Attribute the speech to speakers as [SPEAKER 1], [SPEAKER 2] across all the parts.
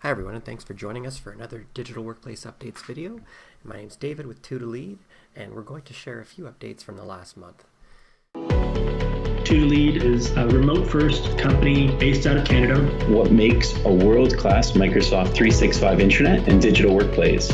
[SPEAKER 1] Hi everyone, and thanks for joining us for another Digital Workplace Updates video. My name's David with To Lead, and we're going to share a few updates from the last month.
[SPEAKER 2] To Lead is a remote-first company based out of Canada.
[SPEAKER 3] What makes a world-class Microsoft 365 intranet and digital workplace?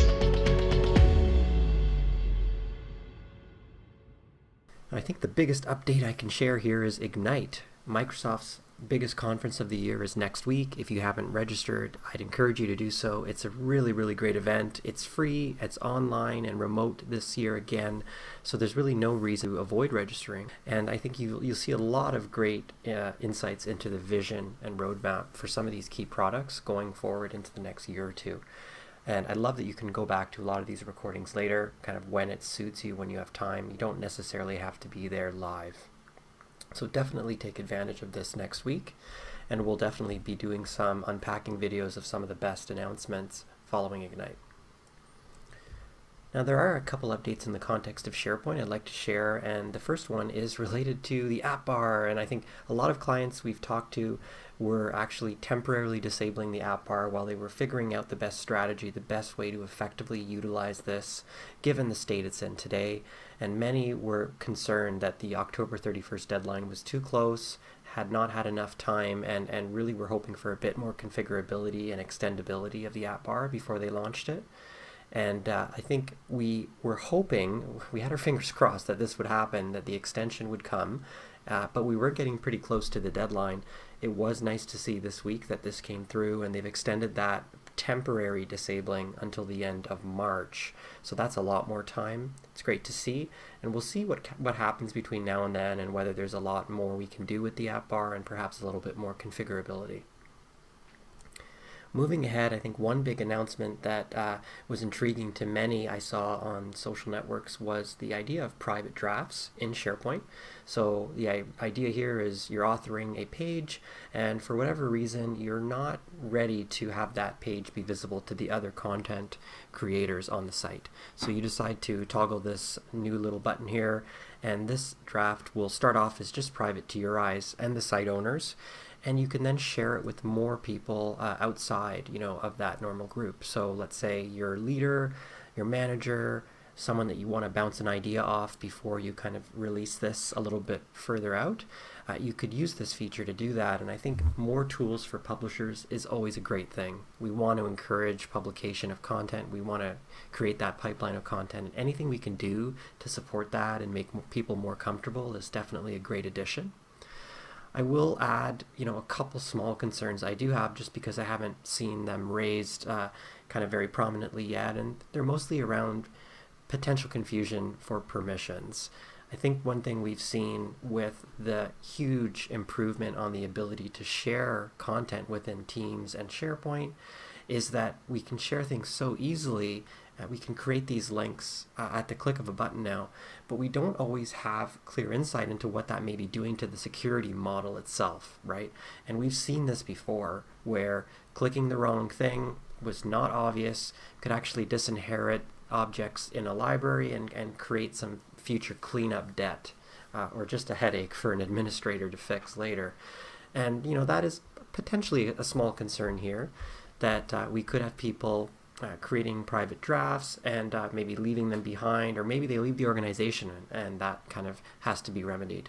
[SPEAKER 1] I think the biggest update I can share here is Ignite. Microsoft's biggest conference of the year is next week. If you haven't registered, I'd encourage you to do so. It's a really great event. It's free, it's online and remote this year again, so there's really no reason to avoid registering. And I think you'll see a lot of great insights into the vision and roadmap for some of these key products going forward into the next year or two. And I love that you can go back to a lot of these recordings later, kind of when it suits you, when you have time. You don't necessarily have to be there live. So definitely take advantage of this next week, and we'll definitely be doing some unpacking videos of some of the best announcements following Ignite. Now there are a couple updates in the context of SharePoint I'd like to share, and the first one is related to the app bar. And I think a lot of clients we've talked to were actually temporarily disabling the app bar while they were figuring out the best strategy, the best way to effectively utilize this given the state it's in today. And many were concerned that the October 31st deadline was too close, had not had enough time, and really were hoping for a bit more configurability and extendability of the app bar before they launched it. And I think we were hoping, we had our fingers crossed that this would happen, that the extension would come, but we were getting pretty close to the deadline. It was nice to see this week that this came through, and they've extended that temporary disabling until the end of March. So that's a lot more time. It's great to see, and we'll see what happens between now and then, and whether there's a lot more we can do with the app bar and perhaps a little bit more configurability. Moving ahead, I think one big announcement that was intriguing to many I saw on social networks was the idea of private drafts in SharePoint. So the idea here is you're authoring a page, and for whatever reason you're not ready to have that page be visible to the other content creators on the site. So you decide to toggle this new little button here, and this draft will start off as just private to your eyes and the site owners. And you can then share it with more people outside, of that normal group. So let's say your leader, your manager, someone that you want to bounce an idea off before you kind of release this a little bit further out. You could use this feature to do that, and I think more tools for publishers is always a great thing. We want to encourage publication of content. We want to create that pipeline of content, and anything we can do to support that and make people more comfortable is definitely a great addition. I will add, a couple small concerns I do have, just because I haven't seen them raised kind of very prominently yet, and they're mostly around potential confusion for permissions. I think one thing we've seen with the huge improvement on the ability to share content within Teams and SharePoint is that we can share things so easily. We can create these links at the click of a button now, but we don't always have clear insight into what that may be doing to the security model itself, right? And we've seen this before, where clicking the wrong thing was not obvious, could actually disinherit objects in a library and create some future cleanup debt, or just a headache for an administrator to fix later. And that is potentially a small concern here, that we could have people creating private drafts and maybe leaving them behind, or maybe they leave the organization, and that kind of has to be remedied.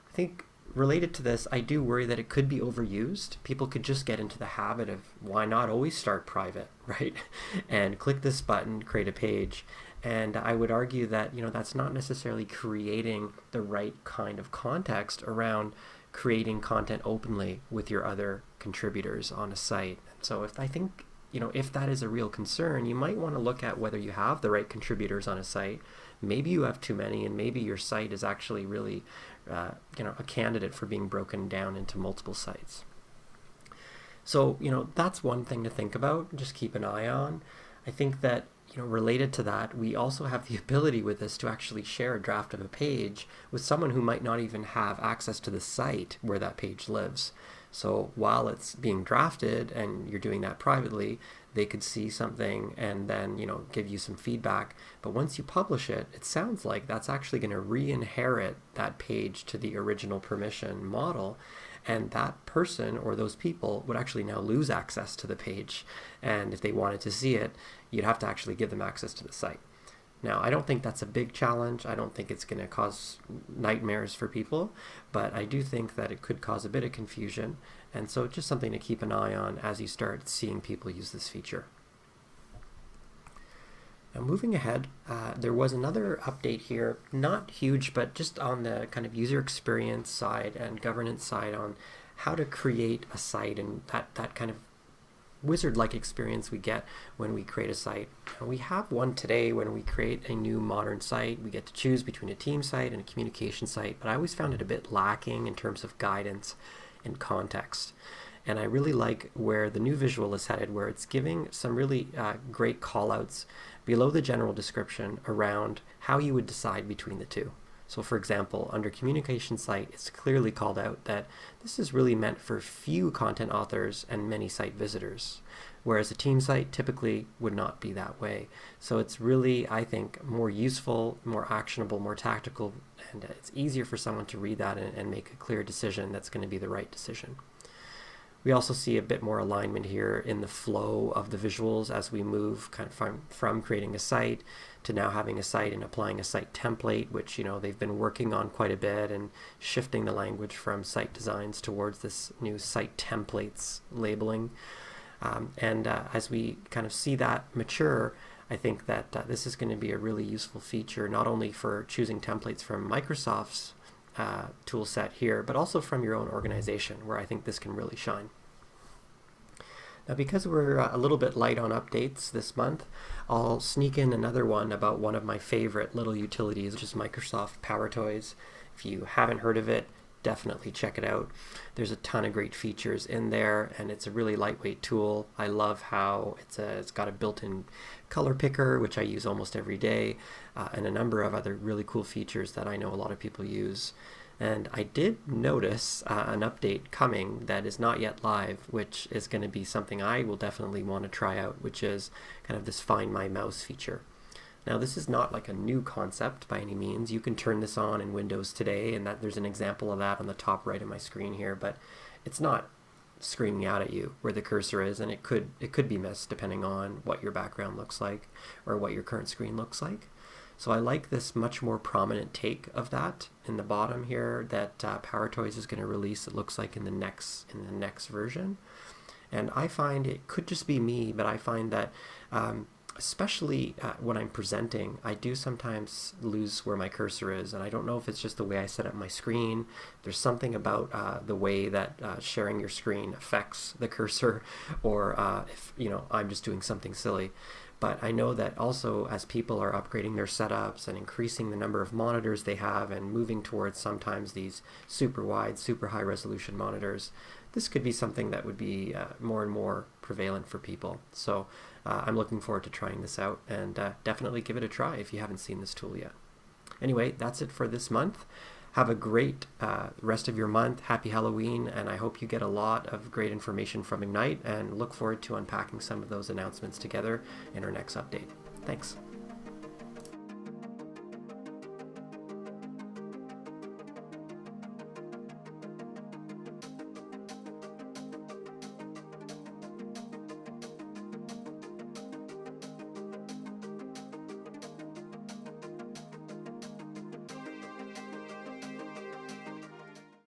[SPEAKER 1] I think related to this, I do worry that it could be overused. People could just get into the habit of, why not always start private, right? And click this button, create a page. And I would argue that that's not necessarily creating the right kind of context around creating content openly with your other contributors on a site. So if that is a real concern, you might want to look at whether you have the right contributors on a site. Maybe you have too many, and maybe your site is actually really a candidate for being broken down into multiple sites. So that's one thing to think about, just keep an eye on. I think that related to that, we also have the ability with this to actually share a draft of a page with someone who might not even have access to the site where that page lives. So while it's being drafted and you're doing that privately, they could see something and then give you some feedback. But once you publish it, it sounds like that's actually going to re-inherit that page to the original permission model, and that person or those people would actually now lose access to the page. And if they wanted to see it, you'd have to actually give them access to the site. Now, I don't think that's a big challenge. I don't think it's going to cause nightmares for people, but I do think that it could cause a bit of confusion. And so just something to keep an eye on as you start seeing people use this feature. Now, moving ahead, there was another update here, not huge, but just on the kind of user experience side and governance side on how to create a site and that kind of wizard-like experience we get when we create a site. We have one today when we create a new modern site. We get to choose between a team site and a communication site, but I always found it a bit lacking in terms of guidance and context. And I really like where the new visual is headed, where it's giving some really great callouts below the general description around how you would decide between the two. So for example, under communication site, it's clearly called out that this is really meant for few content authors and many site visitors, whereas a team site typically would not be that way. So it's really, I think, more useful, more actionable, more tactical, and it's easier for someone to read that and make a clear decision that's going to be the right decision. We also see a bit more alignment here in the flow of the visuals as we move kind of from creating a site to now having a site and applying a site template, which they've been working on quite a bit and shifting the language from site designs towards this new site templates labeling. As we kind of see that mature, I think that this is going to be a really useful feature, not only for choosing templates from Microsoft's tool set here, but also from your own organization, where I think this can really shine. Now, because we're a little bit light on updates this month, I'll sneak in another one about one of my favorite little utilities, which is Microsoft Power Toys. If you haven't heard of it, definitely check it out. There's a ton of great features in there, and it's a really lightweight tool. I love how it's got a built-in color picker, which I use almost every day, and a number of other really cool features that I know a lot of people use. And I did notice an update coming that is not yet live, which is going to be something I will definitely want to try out, which is kind of this Find My Mouse feature. Now, this is not like a new concept by any means. You can turn this on in Windows today, and there's an example of that on the top right of my screen here, but it's not screaming out at you where the cursor is, and it could be missed depending on what your background looks like or what your current screen looks like. So I like this much more prominent take of that in the bottom here that Power Toys is going to release. It looks like in the next version, and I find it could just be me, but I find that especially when I'm presenting, I do sometimes lose where my cursor is, and I don't know if it's just the way I set up my screen. There's something about the way that sharing your screen affects the cursor, or if I'm just doing something silly. But I know that also as people are upgrading their setups and increasing the number of monitors they have and moving towards sometimes these super wide, super high resolution monitors, this could be something that would be more and more prevalent for people. So I'm looking forward to trying this out, and definitely give it a try if you haven't seen this tool yet. Anyway, that's it for this month. Have a great rest of your month. Happy Halloween, and I hope you get a lot of great information from Ignite, and look forward to unpacking some of those announcements together in our next update. Thanks.